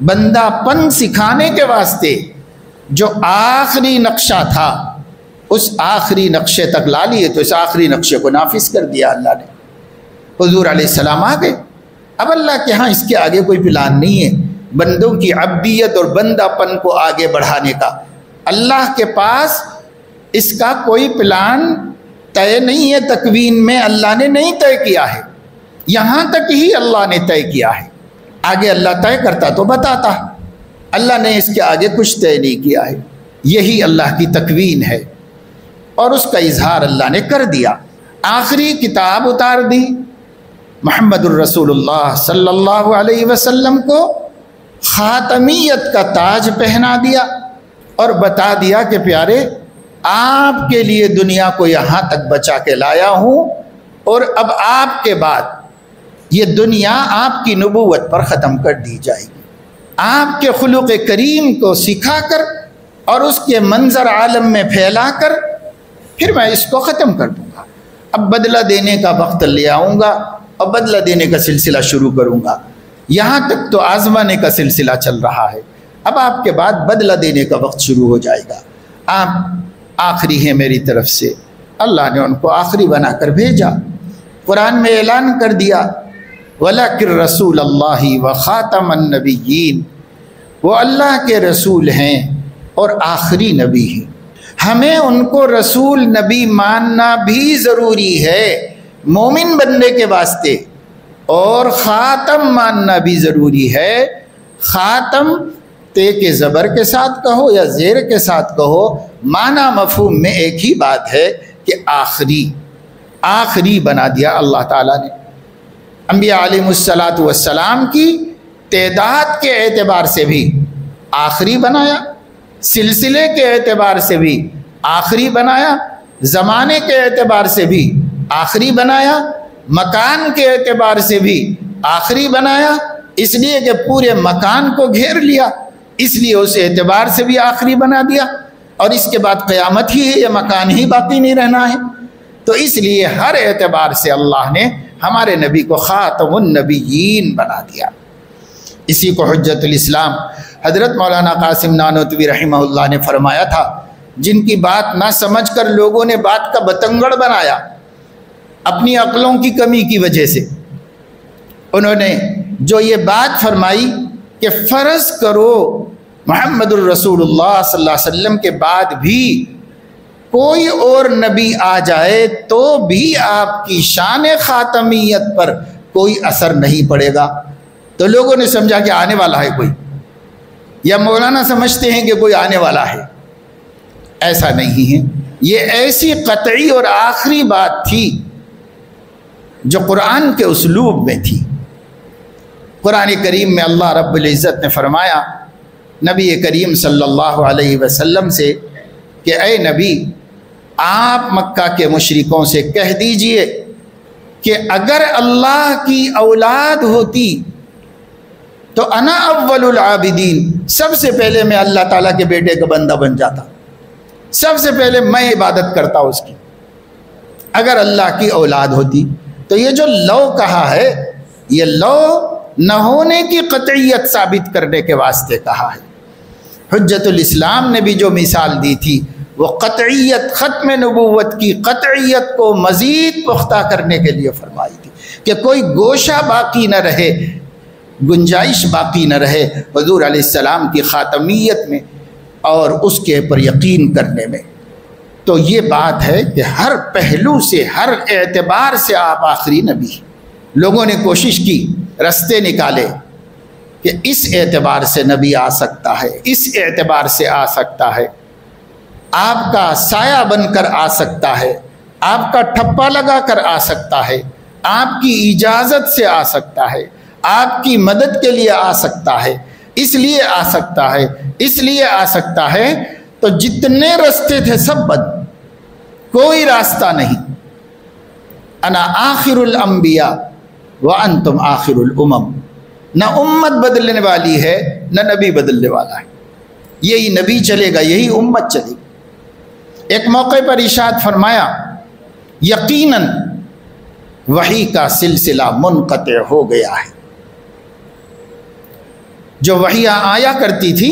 بندہ پن سکھانے کے واسطے جو آخری نقشہ تھا، اس آخری نقشے تک لا لیے تو اس آخری نقشے کو نافذ کر دیا اللہ نے۔ حضور علیہ السلام آ گئے۔ اب اللہ کے ہاں اس کے آگے کوئی پلان نہیں ہے بندوں کی عبدیت اور بندہ پن کو آگے بڑھانے کا۔ اللہ کے پاس اس کا کوئی پلان طے نہیں ہے، تکوین میں اللہ نے نہیں طے کیا ہے، یہاں تک ہی اللہ نے طے کیا ہے، آگے اللہ طے کرتا تو بتاتا، اللہ نے اس کے آگے کچھ طے نہیں کیا ہے، یہی اللہ کی تکوین ہے، اور اس کا اظہار اللہ نے کر دیا۔ آخری کتاب اتار دی، محمد الرسول اللہ صلی اللہ علیہ وسلم کو خاتمیت کا تاج پہنا دیا، اور بتا دیا کہ پیارے آپ کے لیے دنیا کو یہاں تک بچا کے لایا ہوں، اور اب آپ کے بعد یہ دنیا آپ کی نبوت پر ختم کر دی جائے گی، آپ کے خلق کریم کو سکھا کر اور اس کے منظر عالم میں پھیلا کر پھر میں اس کو ختم کر دوں گا، اب بدلہ دینے کا وقت لے آؤں گا اور بدلہ دینے کا سلسلہ شروع کروں گا، یہاں تک تو آزمانے کا سلسلہ چل رہا ہے، اب آپ کے بعد بدلہ دینے کا وقت شروع ہو جائے گا، آپ آخری ہیں میری طرف سے۔ اللہ نے ان کو آخری بنا کر بھیجا، قرآن میں اعلان کر دیا وَلَكِنْ رَسُولَ اللَّهِ وَخَاتَمَ النَّبِيِّينَ، وہ اللہ کے رسول ہیں اور آخری نبی ہیں، ہمیں ان کو رسول نبی ماننا بھی ضروری ہے مومن بننے کے واسطے، اور خاتم ماننا بھی ضروری ہے۔ خاتم تے کے زبر کے ساتھ کہو یا زیر کے ساتھ کہو، معنی مفہوم میں ایک ہی بات ہے کہ آخری بنا دیا اللہ تعالیٰ نے۔ انبیاء علیہ السلام کی تعداد کے اعتبار سے بھی آخری بنایا، سلسلے کے اعتبار سے بھی آخری بنایا، زمانے کے اعتبار سے بھی آخری بنایا، مکان کے اعتبار سے بھی آخری بنایا، اس لیے کہ پورے مکان کو گھیر لیا، اس لیے اس اعتبار سے بھی آخری بنا دیا، اور اس کے بعد قیامت ہی ہے، یہ مکان ہی باقی نہیں رہنا ہے، تو اس لیے ہر اعتبار سے اللہ نے ہمارے نبی کو خاتم النبیین بنا دیا۔ اسی کو حجت الاسلام حضرت مولانا قاسم نانوتوی رحمہ اللہ نے فرمایا تھا، جن کی بات نہ سمجھ کر لوگوں نے بات کا بتنگڑ بنایا اپنی عقلوں کی کمی کی وجہ سے، انہوں نے جو یہ بات فرمائی کہ فرض کرو محمد الرسول اللہ صلی اللہ علیہ وسلم کے بعد بھی کوئی اور نبی آ جائے تو بھی آپ کی شان خاتمیت پر کوئی اثر نہیں پڑے گا، تو لوگوں نے سمجھا کہ آنے والا ہے کوئی، یا مولانا سمجھتے ہیں کہ کوئی آنے والا ہے، ایسا نہیں ہے، یہ ایسی قطعی اور آخری بات تھی جو قرآن کے اسلوب میں تھی۔ قرآن کریم میں اللہ رب العزت نے فرمایا نبی کریم صلی اللہ علیہ وسلم سے کہ اے نبی، آپ مکہ کے مشرکوں سے کہہ دیجئے کہ اگر اللہ کی اولاد ہوتی تو انا اول العابدین، سب سے پہلے میں اللہ تعالیٰ کے بیٹے کا بندہ بن جاتا، سب سے پہلے میں عبادت کرتا اس کی، اگر اللہ کی اولاد ہوتی۔ تو یہ جو لو کہا ہے، یہ لو نہ ہونے کی قطعیت ثابت کرنے کے واسطے کہا ہے۔ حجت الاسلام نے بھی جو مثال دی تھی وہ قطعیت، ختم نبوت کی قطعیت کو مزید پختہ کرنے کے لیے فرمائی تھی کہ کوئی گوشہ باقی نہ رہے، گنجائش باقی نہ رہے حضور علیہ السلام کی خاتمیت میں اور اس کے پر یقین کرنے میں۔ تو یہ بات ہے کہ ہر پہلو سے، ہر اعتبار سے آپ آخری نبی۔ لوگوں نے کوشش کی، رستے نکالے کہ اس اعتبار سے نبی آ سکتا ہے، اس اعتبار سے آ سکتا ہے، آپ کا سایہ بن کر آ سکتا ہے، آپ کا ٹھپا لگا کر آ سکتا ہے، آپ کی اجازت سے آ سکتا ہے، آپ کی مدد کے لیے آ سکتا ہے، اس لیے آ سکتا ہے، اس لیے آ سکتا ہے۔ تو جتنے راستے تھے سب بند، کوئی راستہ نہیں۔ انا آخر الانبیاء وانتم آخر الامم، نہ امت بدلنے والی ہے نہ نبی بدلنے والا ہے، یہی نبی چلے گا، یہی امت چلے گی۔ ایک موقع پر ارشاد فرمایا یقیناً وحی کا سلسلہ منقطع ہو گیا ہے۔ جو وحیاں آیا کرتی تھی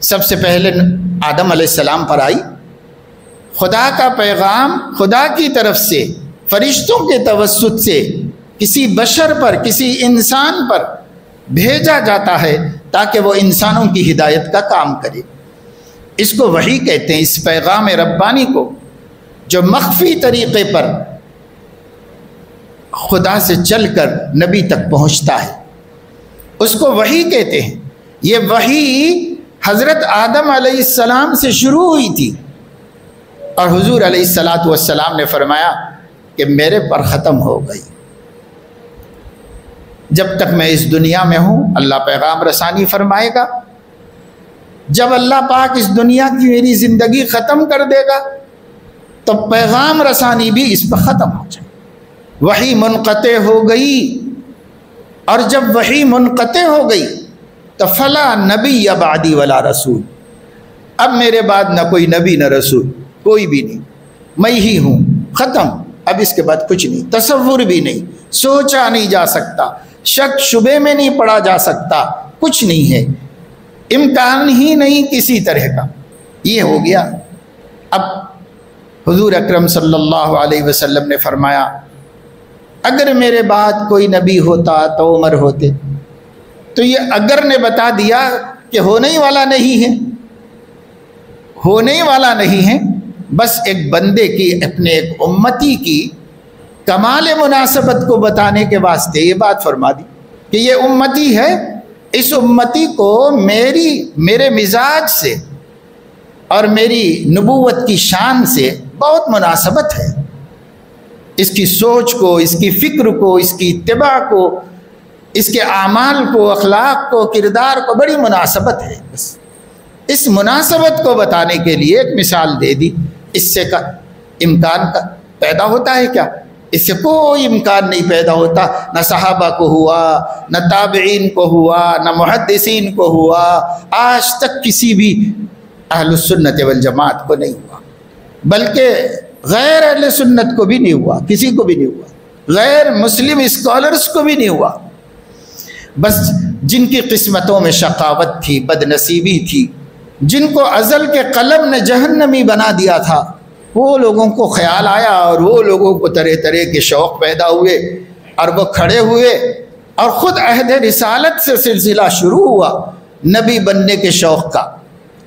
سب سے پہلے آدم علیہ السلام پر آئی، خدا کا پیغام خدا کی طرف سے فرشتوں کے توسط سے کسی بشر پر، کسی انسان پر بھیجا جاتا ہے تاکہ وہ انسانوں کی ہدایت کا کام کرے۔ اس کو وحی کہتے ہیں، اس پیغام ربانی کو جو مخفی طریقے پر خدا سے چل کر نبی تک پہنچتا ہے، اس کو وحی کہتے ہیں۔ یہ وحی حضرت آدم علیہ السلام سے شروع ہوئی تھی، اور حضور علیہ السلام نے فرمایا کہ میرے پر ختم ہو گئی۔ جب تک میں اس دنیا میں ہوں اللہ پیغام رسانی فرمائے گا، جب اللہ پاک اس دنیا کی میری زندگی ختم کر دے گا تو پیغام رسانی بھی اس پر ختم ہو جائے۔ وحی منقطع ہو گئی، اور جب وحی منقطع ہو گئی تو فلا نبی بعدی ولا رسول، اب میرے بعد نہ کوئی نبی نہ رسول، کوئی بھی نہیں، میں ہی ہوں، ختم، اب اس کے بعد کچھ نہیں، تصور بھی نہیں، سوچا نہیں جا سکتا، شک شبے میں نہیں پڑا جا سکتا، کچھ نہیں ہے، امکان ہی نہیں کسی طرح کا۔ یہ ہو گیا۔ اب حضور اکرم صلی اللہ علیہ وسلم نے فرمایا اگر میرے بعد کوئی نبی ہوتا تو عمر ہوتے، تو یہ اگر نے بتا دیا کہ ہونے ہی والا نہیں ہے، ہونے والا نہیں ہے، بس ایک بندے کی، اپنے ایک امتی کی کمال مناسبت کو بتانے کے واسطے یہ بات فرما دی کہ یہ امتی ہے، اس امتی کو میرے مزاج سے اور میری نبوت کی شان سے بہت مناسبت ہے، اس کی سوچ کو، اس کی فکر کو، اس کی اتباع کو، اس کے اعمال کو، اخلاق کو، کردار کو بڑی مناسبت ہے۔ بس اس مناسبت کو بتانے کے لیے ایک مثال دے دی۔ اس سے کا امکان کا پیدا ہوتا ہے کیا؟ اس سے کوئی امکان نہیں پیدا ہوتا، نہ صحابہ کو ہوا، نہ تابعین کو ہوا، نہ محدثین کو ہوا، آج تک کسی بھی اہل السنت والجماعت کو نہیں ہوا، بلکہ غیر اہل سنت کو بھی نہیں ہوا، کسی کو بھی نہیں ہوا، غیر مسلم اسکالرز کو بھی نہیں ہوا۔ بس جن کی قسمتوں میں شقاوت تھی، بد نصیبی تھی، جن کو ازل کے قلم نے جہنمی بنا دیا تھا، وہ لوگوں کو خیال آیا اور وہ لوگوں کو طرح طرح کے شوق پیدا ہوئے، اور وہ کھڑے ہوئے اور خود عہد رسالت سے سلسلہ شروع ہوا نبی بننے کے شوق کا۔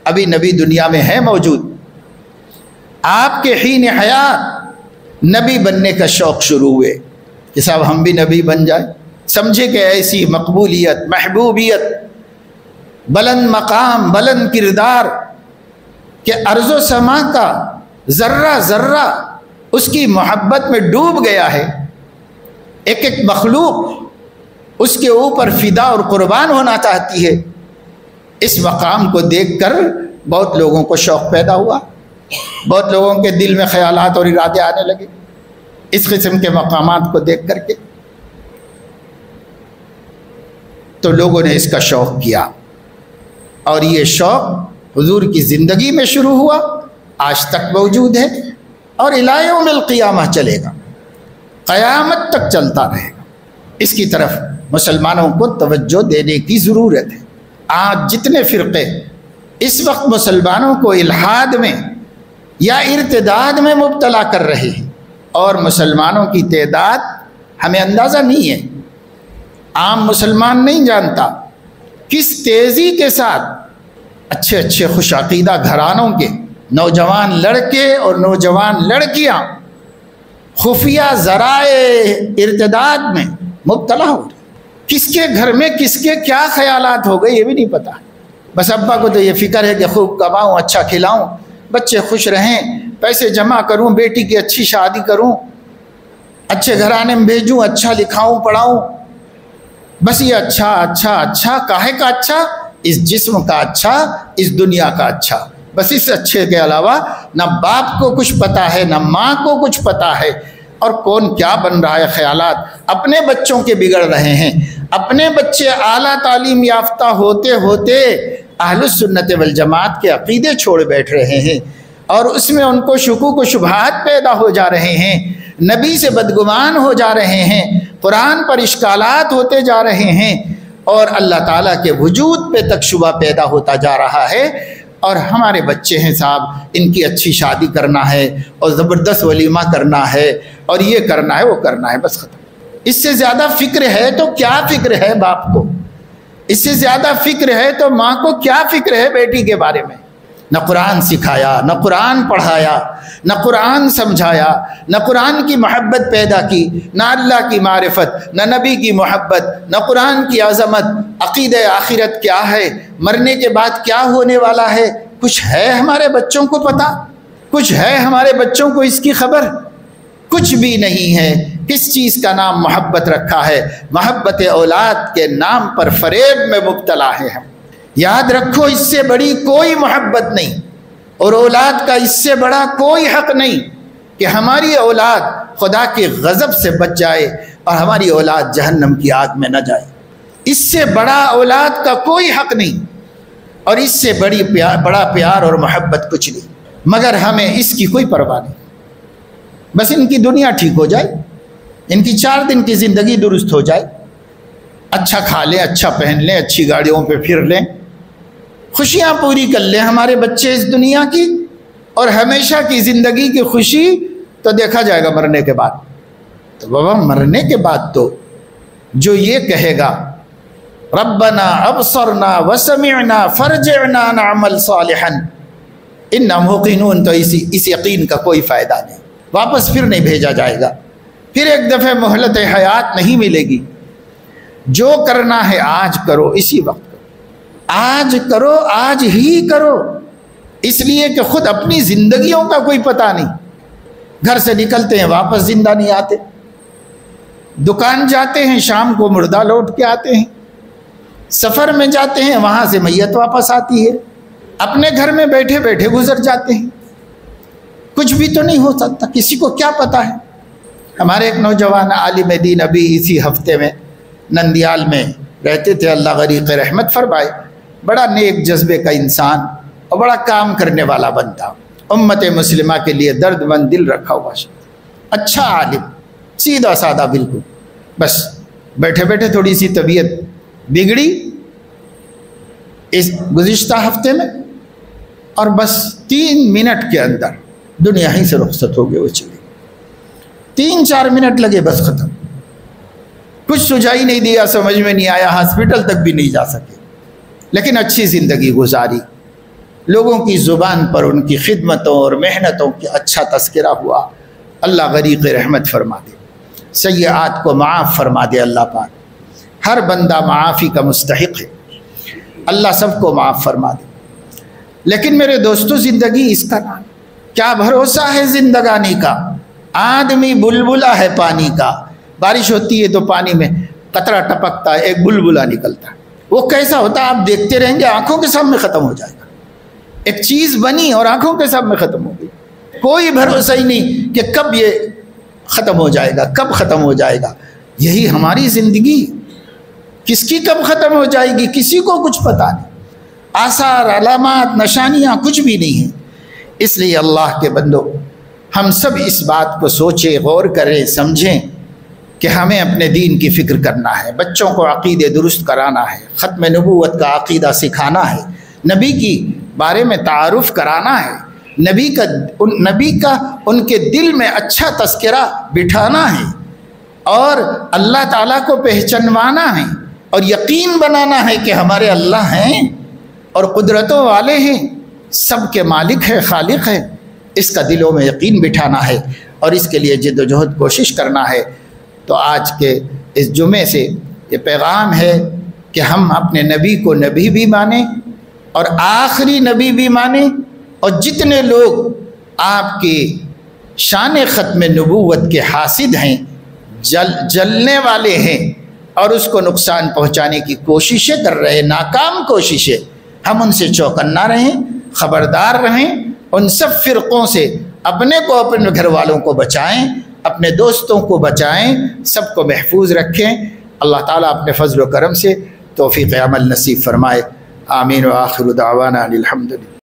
ابھی نبی دنیا میں ہے موجود، آپ کے حین حیات نبی بننے کا شوق شروع ہوئے کہ صاحب ہم بھی نبی بن جائیں۔ سمجھے کہ ایسی مقبولیت، محبوبیت، بلند مقام، بلند کردار کہ ارض و سما کا ذرہ ذرہ اس کی محبت میں ڈوب گیا ہے، ایک ایک مخلوق اس کے اوپر فدا اور قربان ہونا چاہتی ہے۔ اس مقام کو دیکھ کر بہت لوگوں کو شوق پیدا ہوا، بہت لوگوں کے دل میں خیالات اور ارادے آنے لگے اس قسم کے مقامات کو دیکھ کر کے، تو لوگوں نے اس کا شوق کیا، اور یہ شوق حضور کی زندگی میں شروع ہوا، آج تک موجود ہے، اور الی یوم القیامہ چلے گا، قیامت تک چلتا رہے گا۔ اس کی طرف مسلمانوں کو توجہ دینے کی ضرورت ہے۔ آج جتنے فرقے اس وقت مسلمانوں کو الحاد میں یا ارتداد میں مبتلا کر رہے ہیں، اور مسلمانوں کی تعداد ہمیں اندازہ نہیں ہے، عام مسلمان نہیں جانتا کس تیزی کے ساتھ اچھے اچھے خوش عقیدہ گھرانوں کے نوجوان لڑکے اور نوجوان لڑکیاں خفیہ ذرائع ارتداد میں مبتلا ہو رہے۔ کس کے گھر میں کس کے کیا خیالات ہو گئے یہ بھی نہیں پتا، بس ابا کو تو یہ فکر ہے کہ خوب کماؤں، اچھا کھلاؤں، بچے خوش رہیں، پیسے جمع کروں، بیٹی کی اچھی شادی کروں، اچھے گھرانے میں بھیجوں، اچھا لکھاؤں پڑھاؤں، بس یہ اچھا اچھا اچھا، کاہے کا اچھا؟ اس جسم کا اچھا، اس دنیا کا اچھا، بس اس اچھے کے علاوہ نہ باپ کو کچھ پتا ہے، نہ ماں کو کچھ پتا ہے، اور کون کیا بن رہا ہے۔ خیالات اپنے بچوں کے بگڑ رہے ہیں، اپنے بچے اعلیٰ تعلیم یافتہ ہوتے ہوتے اہل السنت والجماعت کے عقیدے چھوڑ بیٹھ رہے ہیں، اور اس میں ان کو شکوک و شبہات پیدا ہو جا رہے ہیں، نبی سے بدگمان ہو جا رہے ہیں، قرآن پر اشکالات ہوتے جا رہے ہیں، اور اللہ تعالیٰ کے وجود پہ تک شبہ پیدا ہوتا جا رہا ہے۔ اور ہمارے بچے ہیں صاحب، ان کی اچھی شادی کرنا ہے، اور زبردست ولیمہ کرنا ہے، اور یہ کرنا ہے، وہ کرنا ہے، بس ختم۔ اس سے زیادہ فکر ہے تو کیا فکر ہے باپ کو؟ اس سے زیادہ فکر ہے تو ماں کو کیا فکر ہے بیٹی کے بارے میں؟ نہ قرآن سکھایا، نہ قرآن پڑھایا، نہ قرآن سمجھایا، نہ قرآن کی محبت پیدا کی، نہ اللہ کی معرفت، نہ نبی کی محبت، نہ قرآن کی عظمت، عقیدہ آخرت کیا ہے، مرنے کے بعد کیا ہونے والا ہے، کچھ ہے ہمارے بچوں کو پتہ؟ کچھ ہے ہمارے بچوں کو اس کی خبر؟ کچھ بھی نہیں ہے۔ کس چیز کا نام محبت رکھا ہے؟ محبت اولاد کے نام پر فریب میں مبتلا ہے ہم۔ یاد رکھو، اس سے بڑی کوئی محبت نہیں، اور اولاد کا اس سے بڑا کوئی حق نہیں کہ ہماری اولاد خدا کے غضب سے بچ جائے اور ہماری اولاد جہنم کی آگ میں نہ جائے۔ اس سے بڑا اولاد کا کوئی حق نہیں، اور اس سے بڑا پیار اور محبت کچھ نہیں، مگر ہمیں اس کی کوئی پرواہ نہیں۔ بس ان کی دنیا ٹھیک ہو جائے، ان کی 4 دن کی زندگی درست ہو جائے، اچھا کھا لیں، اچھا پہن لیں، اچھی گاڑیوں پہ پھر لیں، خوشیاں پوری کر لیں ہمارے بچے اس دنیا کی، اور ہمیشہ کی زندگی کی خوشی تو دیکھا جائے گا مرنے کے بعد۔ تو بابا مرنے کے بعد تو جو یہ کہے گا ربنا ابصرنا وسمعنا فرجعنا نعمل صالحا انا موقنون، تو اس یقین کا کوئی فائدہ نہیں، واپس پھر نہیں بھیجا جائے گا، پھر ایک دفعہ مہلت حیات نہیں ملے گی۔ جو کرنا ہے آج کرو، اسی وقت کرو، آج کرو، آج ہی کرو، اس لیے کہ خود اپنی زندگیوں کا کوئی پتہ نہیں۔ گھر سے نکلتے ہیں واپس زندہ نہیں آتے، دکان جاتے ہیں شام کو مردہ لوٹ کے آتے ہیں، سفر میں جاتے ہیں وہاں سے میت واپس آتی ہے، اپنے گھر میں بیٹھے بیٹھے گزر جاتے ہیں، کچھ بھی تو نہیں ہو سکتا، کسی کو کیا پتہ ہے۔ ہمارے ایک نوجوان عالم دین ابھی اسی ہفتے میں نندیال میں رہتے تھے، اللہ غریق رحمت فرمائے، بڑا نیک جذبے کا انسان اور بڑا کام کرنے والا بندہ، امت مسلمہ کے لیے درد مند دل رکھا ہوا شخص، اچھا عالم، سیدھا سادہ بالکل، بس بیٹھے بیٹھے تھوڑی سی طبیعت بگڑی اس گزشتہ ہفتے میں، اور بس 3 منٹ کے اندر دنیا ہی سے رخصت ہو گئے، وہ چلے 3-4 منٹ لگے، بس ختم، کچھ سجائی نہیں دیا، سمجھ میں نہیں آیا، ہاسپٹل تک بھی نہیں جا سکے، لیکن اچھی زندگی گزاری، لوگوں کی زبان پر ان کی خدمتوں اور محنتوں کی اچھا تذکرہ ہوا۔ اللہ غریق رحمت فرما دے، سیئات کو معاف فرما دے اللہ پاک، ہر بندہ معافی کا مستحق ہے، اللہ سب کو معاف فرما دے۔ لیکن میرے دوستو، زندگی اس کا نام، کیا بھروسہ ہے زندگانی کا؟ آدمی بلبلا ہے پانی کا، بارش ہوتی ہے تو پانی میں قطرہ ٹپکتا ہے، ایک بلبلا نکلتا ہے، وہ کیسا ہوتا ہے آپ دیکھتے رہیں گے، آنکھوں کے سامنے ختم ہو جائے گا۔ ایک چیز بنی اور آنکھوں کے سامنے ختم ہو گئی، کوئی بھروسہ ہی نہیں کہ کب یہ ختم ہو جائے گا، کب ختم ہو جائے گا۔ یہی ہماری زندگی، کس کی کب ختم ہو جائے گی کسی کو کچھ پتہ نہیں، آثار علامات نشانیاں کچھ بھی نہیں ہیں۔ اس لیے اللہ کے بندو، ہم سب اس بات کو سوچیں، غور کریں، سمجھیں کہ ہمیں اپنے دین کی فکر کرنا ہے، بچوں کو عقیدے درست کرانا ہے، ختم نبوت کا عقیدہ سکھانا ہے، نبی کی بارے میں تعارف کرانا ہے، نبی کا ان کے دل میں اچھا تذکرہ بٹھانا ہے، اور اللہ تعالیٰ کو پہچانوانا ہے، اور یقین بنانا ہے کہ ہمارے اللہ ہیں اور قدرتوں والے ہیں، سب کے مالک ہے، خالق ہے، اس کا دلوں میں یقین بٹھانا ہے، اور اس کے لیے جد و جہد کوشش کرنا ہے۔ تو آج کے اس جمعے سے یہ پیغام ہے کہ ہم اپنے نبی کو نبی بھی مانیں اور آخری نبی بھی مانیں، اور جتنے لوگ آپ کی شان ختم نبوت کے حاسد ہیں، جلنے والے ہیں اور اس کو نقصان پہنچانے کی کوششیں کر رہے، ناکام کوششیں، ہم ان سے چوکنا رہیں، خبردار رہیں، ان سب فرقوں سے اپنے کو، اپنے گھر والوں کو بچائیں، اپنے دوستوں کو بچائیں، سب کو محفوظ رکھیں۔ اللہ تعالیٰ اپنے فضل و کرم سے توفیق عمل نصیب فرمائے، آمین، و آخر دعوانا الحمدللہ۔